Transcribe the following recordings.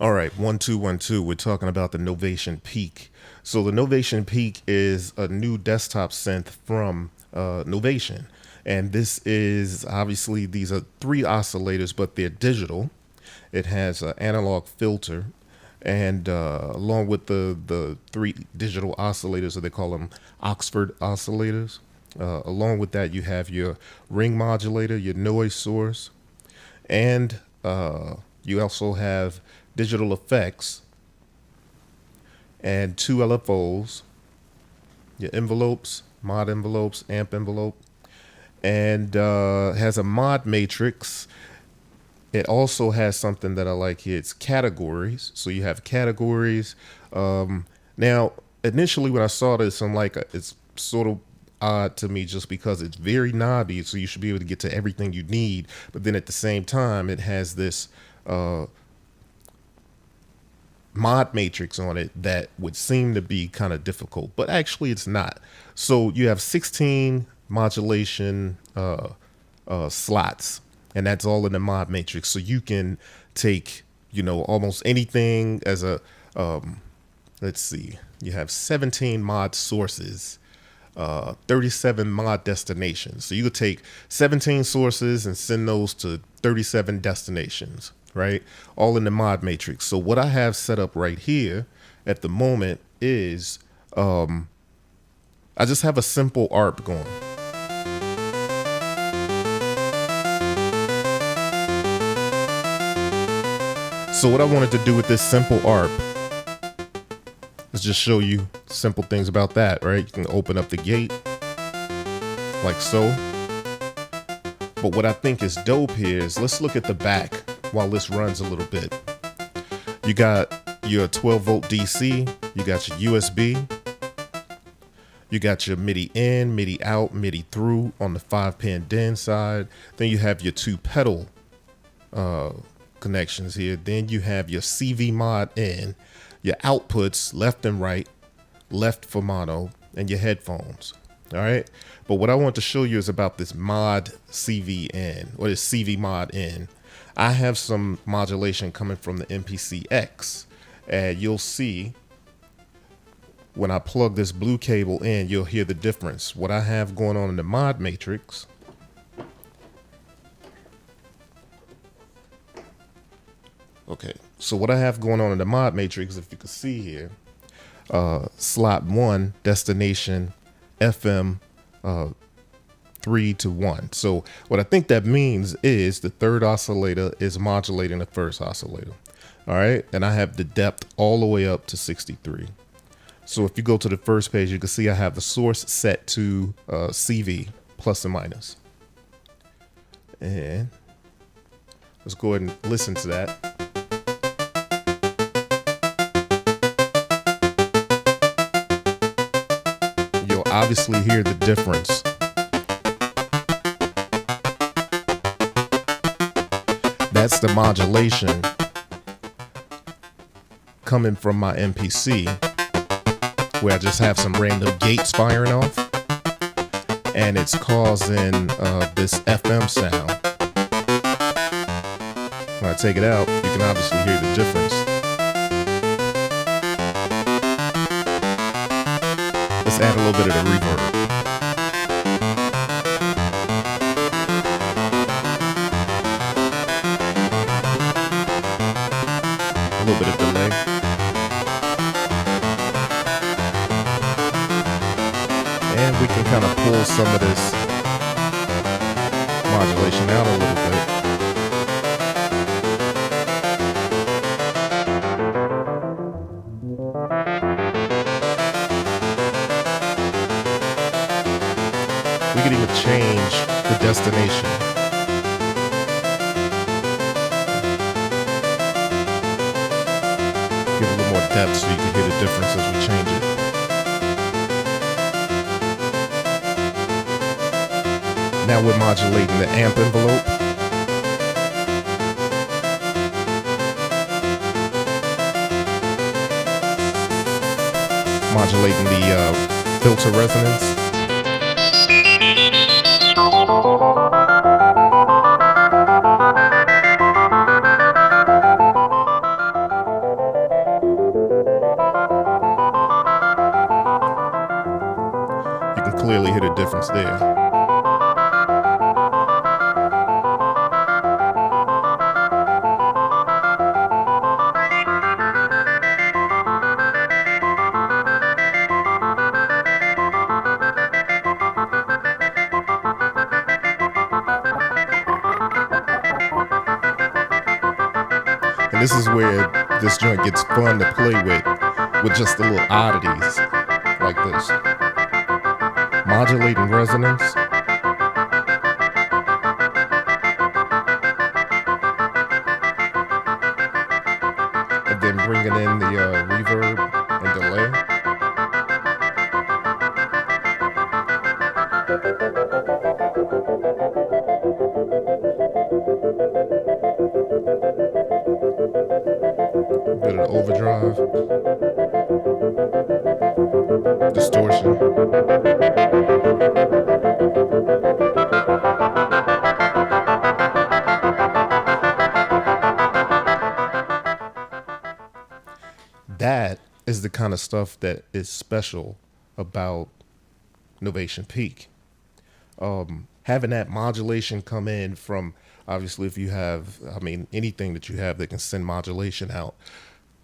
All right, 1212. We're talking about the Novation Peak. So the Novation Peak is a new desktop synth from Novation, and this is obviously these are three oscillators, but they're digital. It has an analog filter, and along with the three digital oscillators, or they call them Oxford oscillators. Along with that, you have your ring modulator, your noise source, and you also have digital effects and two LFOs, your envelopes, mod envelopes, amp envelope, and has a mod matrix. It also has something that I like here. It's categories. So you have categories. Now, initially when I saw this, I'm like, it's sort of odd to me just because it's very knobby. So you should be able to get to everything you need. But then at the same time, it has this mod matrix on it that would seem to be kind of difficult, but actually it's not. So you have 16 modulation slots, and that's all in the mod matrix. So you can take, almost anything as a, let's see, you have 17 mod sources, 37 mod destinations. So you could take 17 sources and send those to 37 destinations, right? All in the mod matrix. So what I have set up right here at the moment is I just have a simple ARP going. So what I wanted to do with this simple ARP is just show you simple things about that, right? You can open up the gate like so. But what I think is dope here is, let's look at the back while this runs a little bit. You got your 12 volt DC, you got your USB, you got your MIDI in, MIDI out, MIDI through on the 5-pin DIN side. Then you have your two pedal connections here. Then you have your CV mod in, your outputs left and right, left for mono, and your headphones. All right. But what I want to show you is about this mod CV in, or this CV mod in. I have some modulation coming from the MPC-X, and you'll see when I plug this blue cable in, you'll hear the difference. What I have going on in the mod matrix, okay, so what I have going on in the mod matrix, if you can see here, slot 1, destination, FM, 3 to 1. So what I think that means is the third oscillator is modulating the first oscillator. All right. And I have the depth all the way up to 63. So if you go to the first page, you can see I have the source set to CV plus and minus. And let's go ahead and listen to that. You'll obviously hear the difference. That's the modulation coming from my MPC, where I just have some random gates firing off, and it's causing this FM sound. When I take it out, you can obviously hear the difference. Let's add a little bit of the reverb. A little bit of delay. And we can kind of pull some of this modulation out a little bit. We could even change the destination. Give it a little more depth so you can hear the difference as we change it. Now we're modulating the amp envelope. Modulating the filter resonance. You can clearly hear the difference there. And this is where this joint gets fun to play with just the little oddities like this. Modulating resonance. And then bringing in the reverb and delay. A bit of overdrive, distortion. That is the kind of stuff that is special about Novation Peak. Having that modulation come in from, obviously, if you have, anything that you have that can send modulation out.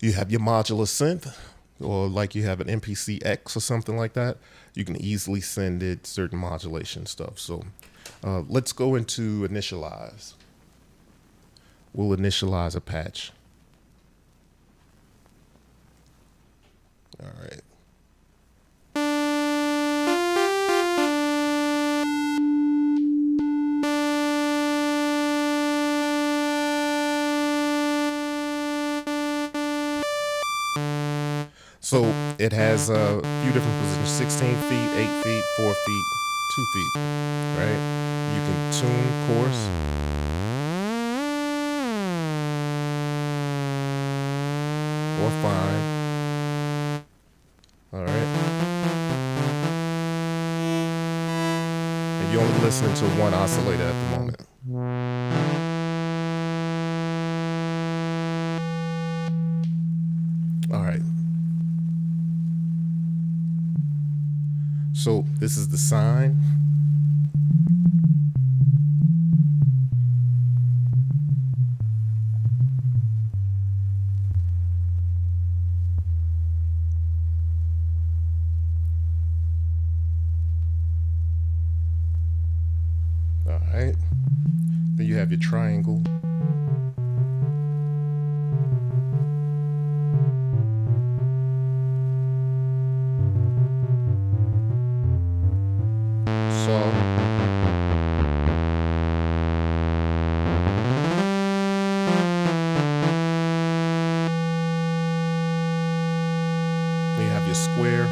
You have your modular synth, or like you have an MPC X or something like that, you can easily send it certain modulation stuff. So let's go into initialize. We'll initialize a patch. All right. So it has a few different positions, 16 feet, 8 feet, 4 feet, 2 feet, right? You can tune coarse. Or fine. All right. And you're only listening to one oscillator at the moment. All right. So this is the sine. All right. Then you have your triangle. You have your square,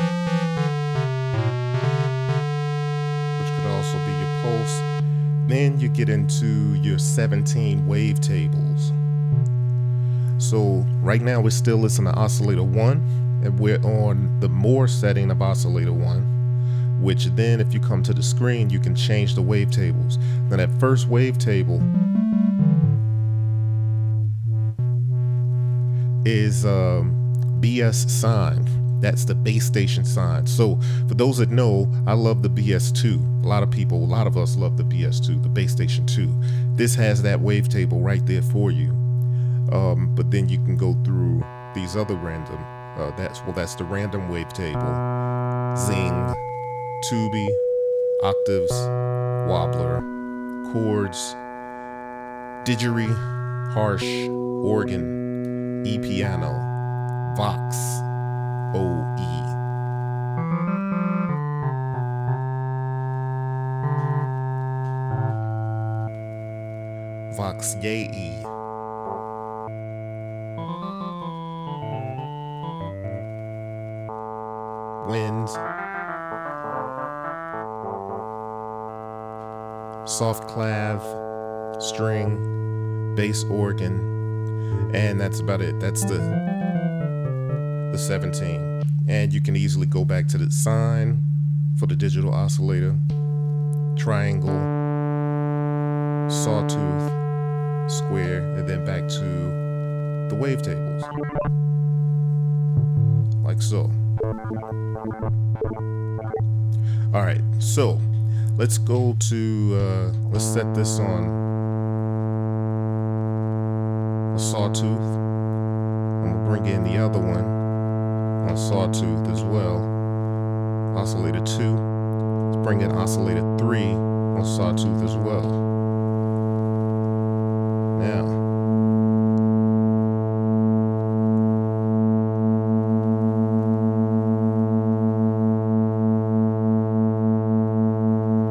which could also be your pulse. Then you get into your 17 wavetables. So right now we're still listening to Oscillator 1, and we're on the more setting of Oscillator 1, which then if you come to the screen, you can change the wavetables. Now that first wavetable is BS sine. That's the base station sine. So for those that know, I love the BS2. A lot of us love the BS2, the base station 2. This has that wavetable right there for you. But then you can go through these other random, that's the random wavetable, zing, tubi, octaves, wobbler, chords, didgeridoo, harsh, organ, e-piano, vox, OE. Vox Yei. Winds. Soft clav, string, bass organ, and that's about it. That's the 17. And you can easily go back to the sine for the digital oscillator, triangle, sawtooth, square, and then back to the wavetables, like so. All right, so let's go to, let's set this on a sawtooth. And we'll bring in the other one on sawtooth as well. Oscillator 2. Let's bring in oscillator 3 on sawtooth as well. Now,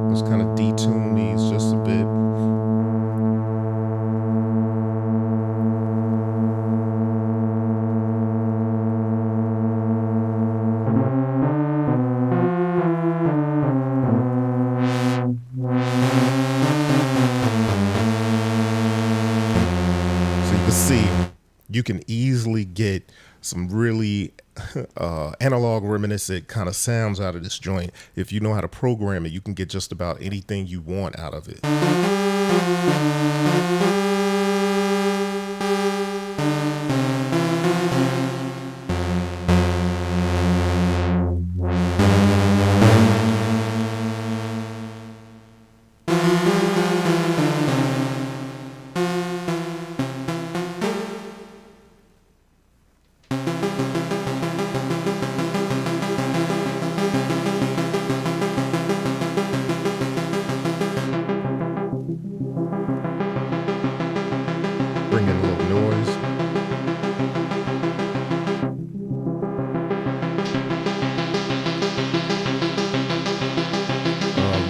let's kind of detune these just a bit. See, you can easily get some really analog reminiscent kind of sounds out of this joint. If you know how to program it, you can get just about anything you want out of it. Bring in a little noise.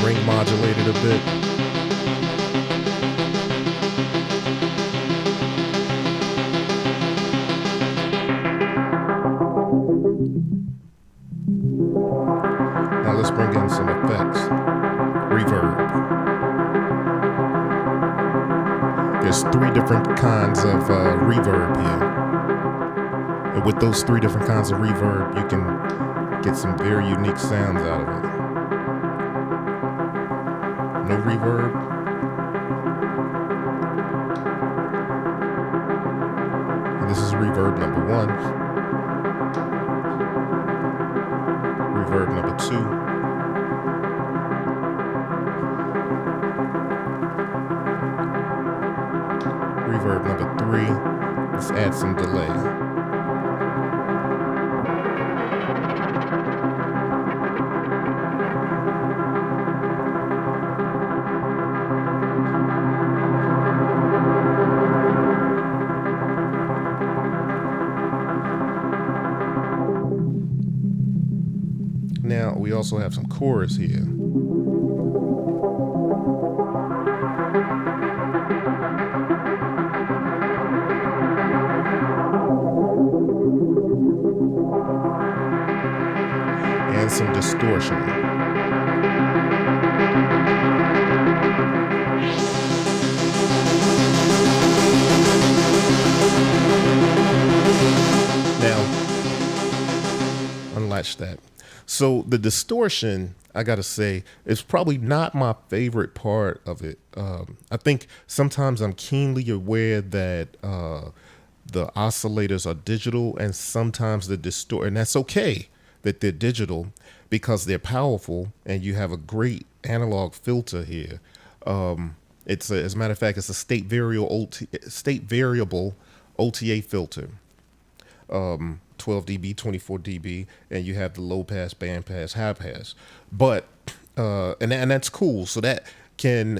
Ring modulated a bit. Now let's bring in some effects. Reverb. There's 3 different kinds of reverb here. And with those 3 different kinds of reverb, you can get some very unique sounds out of it. No reverb. And this is reverb number 1. Reverb number 2. Reverb number 3. Let's add some delay. Now we also have some chorus here. And some distortion. Now, unlatch that. So the distortion, I gotta say, is probably not my favorite part of it. I think sometimes I'm keenly aware that the oscillators are digital, and sometimes the and that's okay that they're digital because they're powerful, and you have a great analog filter here. It's as a matter of fact, it's a state variable OTA filter. 12 dB, 24 dB, and you have the low pass, band pass, high pass. But and that's cool. So that can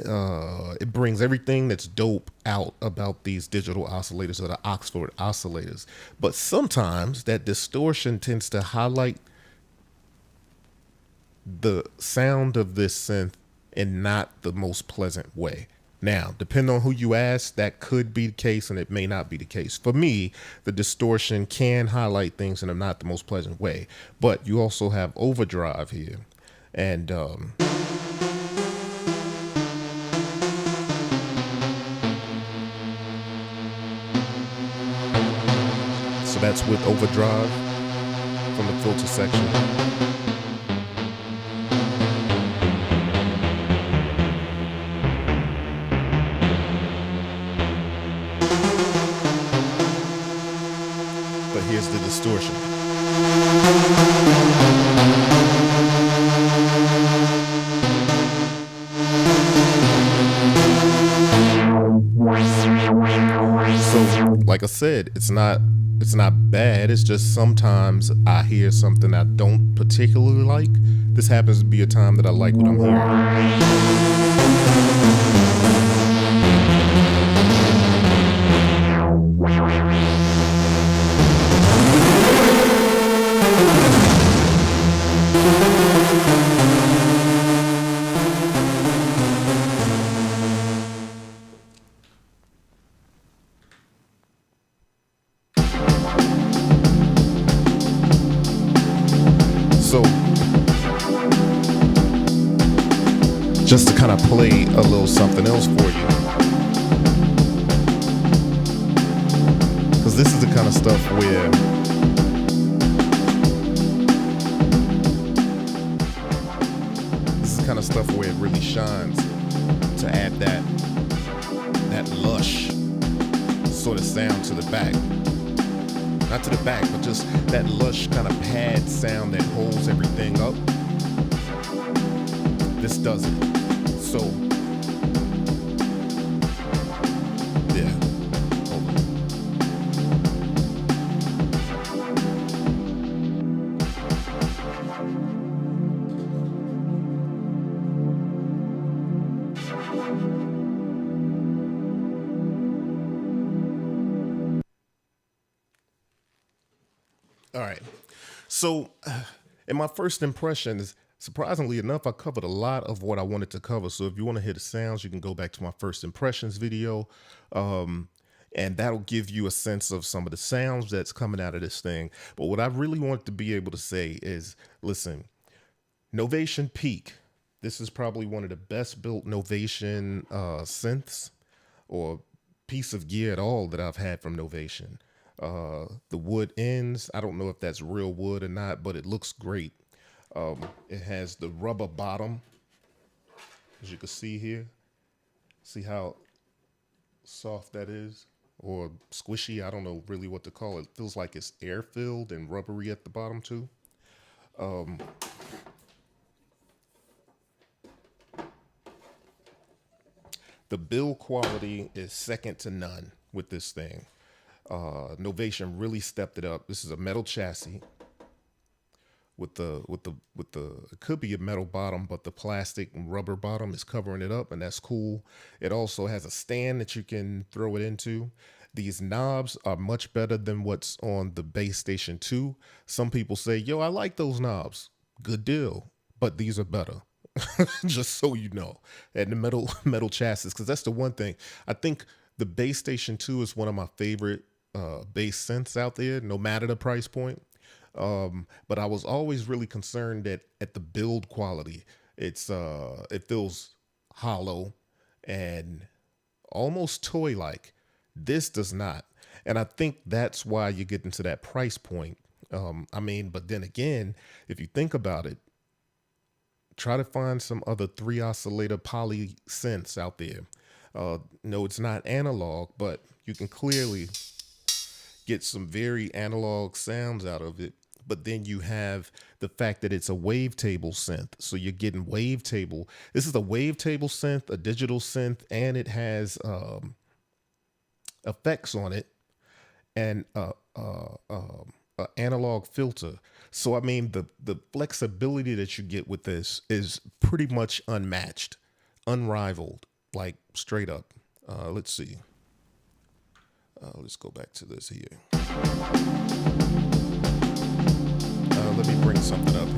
it brings everything that's dope out about these digital oscillators, or the Oxford oscillators. But sometimes that distortion tends to highlight the sound of this synth in not the most pleasant way. Now, depending on who you ask, that could be the case, and it may not be the case. For me, the distortion can highlight things in a not the most pleasant way, but you also have overdrive here. And so that's with overdrive from the filter section. But here's the distortion. like I said, it's not bad. It's just sometimes I hear something I don't particularly like. This happens to be a time that I like what I'm hearing. So, just to kind of play a little something else for you, because this is the kind of stuff where it really shines, to add that lush sort of sound to the back. Not to the back, but just that lush kind of pad sound that holds everything up. This does it. So, yeah. Hold on. All right. So, in my first impressions, surprisingly enough, I covered a lot of what I wanted to cover. So if you want to hear the sounds, you can go back to my first impressions video. And that'll give you a sense of some of the sounds that's coming out of this thing. But what I really want to be able to say is, listen, Novation Peak. This is probably one of the best built Novation synths or piece of gear at all that I've had from Novation. The wood ends, I don't know if that's real wood or not, but it looks great. It has the rubber bottom, as you can see here. See how soft that is, or squishy. I don't know really what to call it. It feels like it's air filled and rubbery at the bottom too. The build quality is second to none with this thing. Novation really stepped it up. This is a metal chassis with the it could be a metal bottom, but the plastic and rubber bottom is covering it up, and that's cool. It also has a stand that you can throw it into. These knobs are much better than what's on the Base Station 2. Some people say, yo, I like those knobs. Good deal. But these are better. Just so you know. And the metal chassis, because that's the one thing. I think the Base Station 2 is one of my favorite bass synths out there, no matter the price point. But I was always really concerned that at the build quality, it feels hollow and almost toy-like. This does not. And I think that's why you get into that price point. But then again, if you think about it, try to find some other 3 oscillator poly synths out there. No, it's not analog, but you can clearly get some very analog sounds out of it. But then you have the fact that it's a wavetable synth. So you're getting wavetable. This is a wavetable synth, a digital synth, and it has effects on it and an analog filter. So, the flexibility that you get with this is pretty much unmatched, unrivaled, like straight up. Let's see. Let's go back to this here. Let me bring something up here.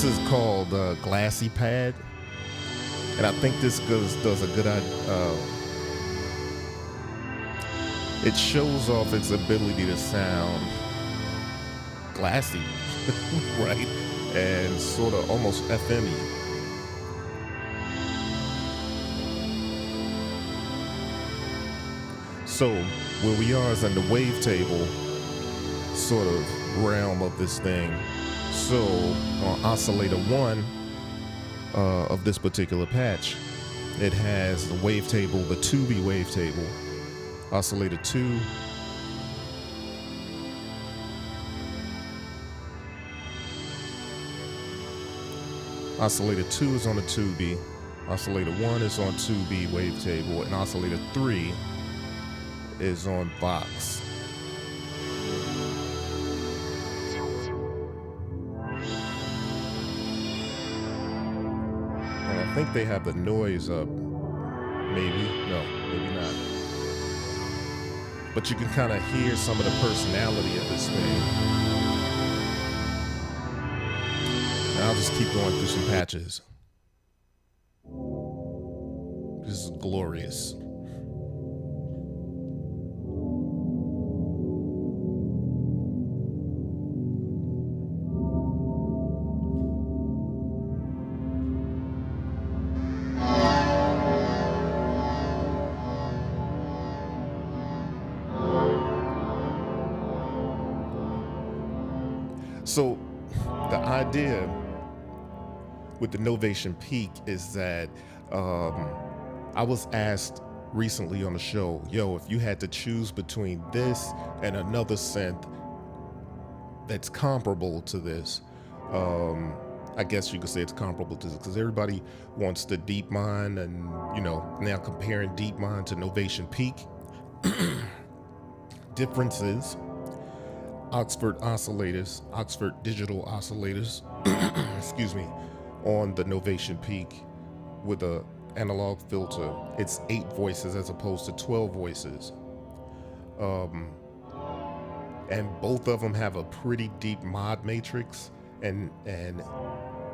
This is called Glassy Pad, and I think this does a good it shows off its ability to sound glassy, right? And sort of almost FM-y. So where we are is in the wavetable sort of realm of this thing. So on Oscillator 1 of this particular patch, it has the wavetable, the 2B wavetable. Oscillator 2. Oscillator 2 is on the 2B. Oscillator 1 is on 2B wavetable, and Oscillator 3 is on Vox. And I think they have the noise up. Maybe. No, maybe not. But you can kind of hear some of the personality of this thing. And I'll just keep going through some patches. This is glorious. So the idea with the Novation Peak is that I was asked recently on the show, yo, if you had to choose between this and another synth that's comparable to this, I guess you could say it's comparable to this, because everybody wants the DeepMind, and you know, now comparing DeepMind to Novation Peak. Differences: Oxford oscillators, Oxford digital oscillators, excuse me, on the Novation Peak with a analog filter. It's 8 voices as opposed to 12 voices. And both of them have a pretty deep mod matrix, and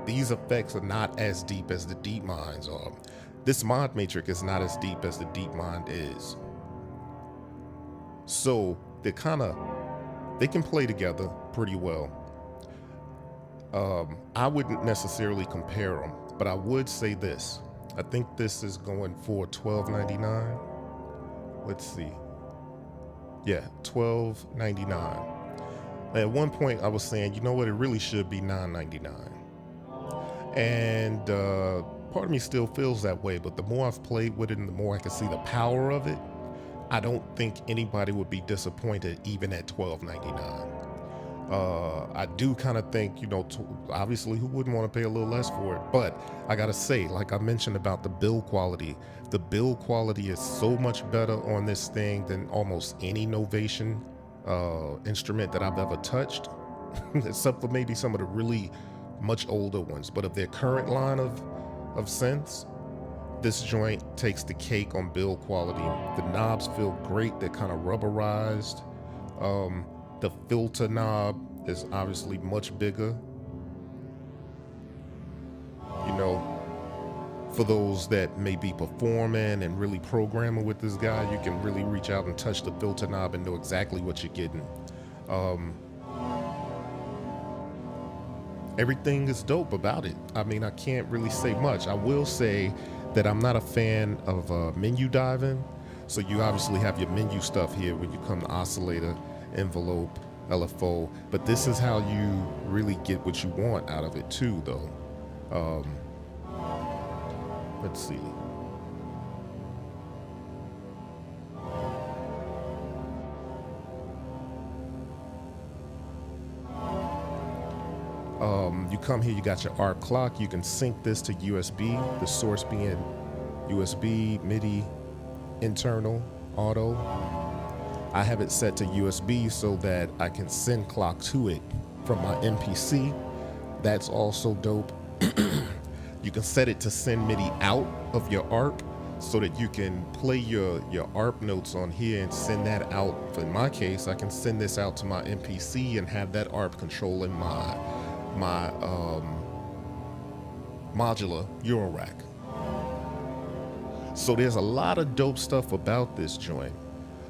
these effects are not as deep as the DeepMinds are. This mod matrix is not as deep as the DeepMind is. So they can play together pretty well. I wouldn't necessarily compare them, but I would say this. I think this is going for $12.99. Let's see. Yeah, $12.99. At one point I was saying, you know what, it really should be $9.99. And part of me still feels that way, but the more I've played with it and the more I can see the power of it, I don't think anybody would be disappointed even at $12.99. I do kind of think, you know, obviously who wouldn't want to pay a little less for it, but I gotta say, like I mentioned about the build quality, the build quality is so much better on this thing than almost any Novation instrument that I've ever touched, except for maybe some of the really much older ones. But of their current line of synths, this joint takes the cake on build quality. The knobs feel great, they're kind of rubberized. The filter knob is obviously much bigger. You know, for those that may be performing and really programming with this guy, you can really reach out and touch the filter knob and know exactly what you're getting. Everything is dope about it. I mean, I can't really say much. I will say that I'm not a fan of menu diving. So you obviously have your menu stuff here when you come to oscillator, envelope, LFO, but this is how you really get what you want out of it too, though. Let's see. You come here, you got your ARP clock. You can sync this to USB, the source being USB, MIDI, internal, auto. I have it set to USB so that I can send clock to it from my MPC. That's also dope. You can set it to send MIDI out of your ARP so that you can play your ARP notes on here and send that out. In my case, I can send this out to my MPC and have that ARP controlling my modular Euro rack. So there's a lot of dope stuff about this joint.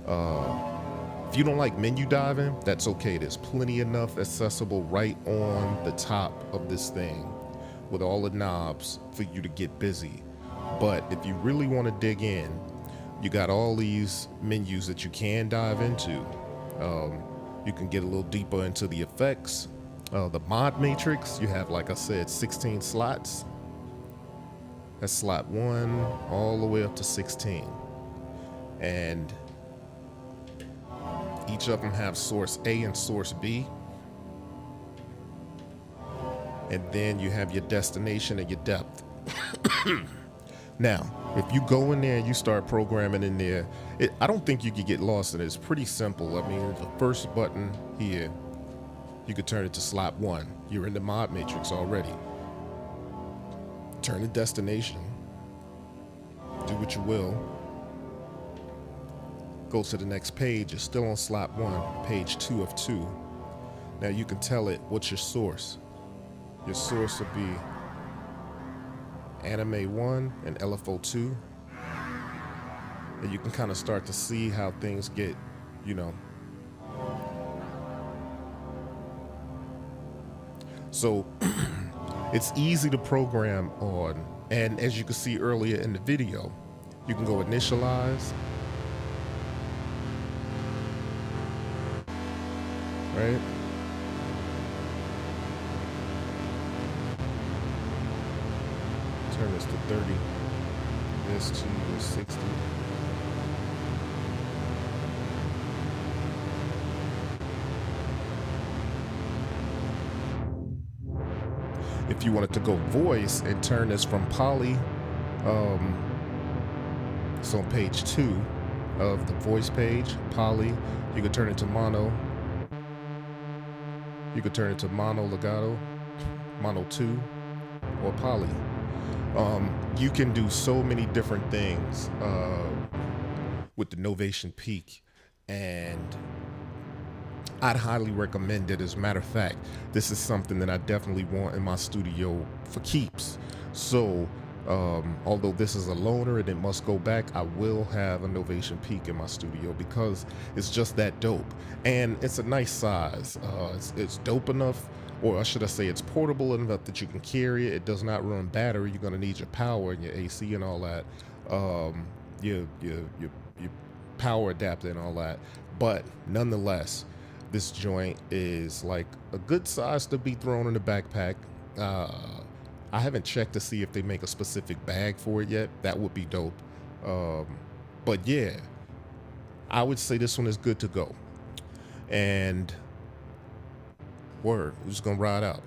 If you don't like menu diving, that's okay. There's plenty enough accessible right on the top of this thing with all the knobs for you to get busy. But if you really want to dig in, you got all these menus that you can dive into. You can get a little deeper into the effects. The mod matrix, you have, like I said, 16 slots. That's slot 1 all the way up to 16. And each of them have source A and source B. And then you have your destination and your depth. Now, if you go in there and you start programming in there, I don't think you could get lost in it. It's pretty simple. I mean, the first button here, you could turn it to slot 1. You're in the mod matrix already. Turn to destination. Do what you will. Go to the next page. You're still on slot 1, page 2 of 2. Now you can tell it what's your source. Your source would be Anime 1 and LFO 2. And you can kind of start to see how things get, you know. So it's easy to program on, and as you can see earlier in the video, you can go initialize, right? Turn this to 30, this to 60. If you wanted to go voice and turn this from poly, it's on page 2 of the voice page, poly. You could turn it to mono. You could turn it to mono legato, mono 2, or poly. You can do so many different things with the Novation Peak, and I'd highly recommend it. As a matter of fact, this is something that I definitely want in my studio for keeps. So although this is a loaner and it must go back, I will have a Novation Peak in my studio because it's just that dope. And it's a nice size. It's dope enough, or should I say it's portable enough that you can carry it. It does not run battery. You're gonna need your power and your AC and all that. Your power adapter and all that. But nonetheless, this joint is like a good size to be thrown in the backpack. I haven't checked to see if they make a specific bag for it yet. That would be dope. But yeah, I would say this one is good to go. And word, we're just gonna ride out.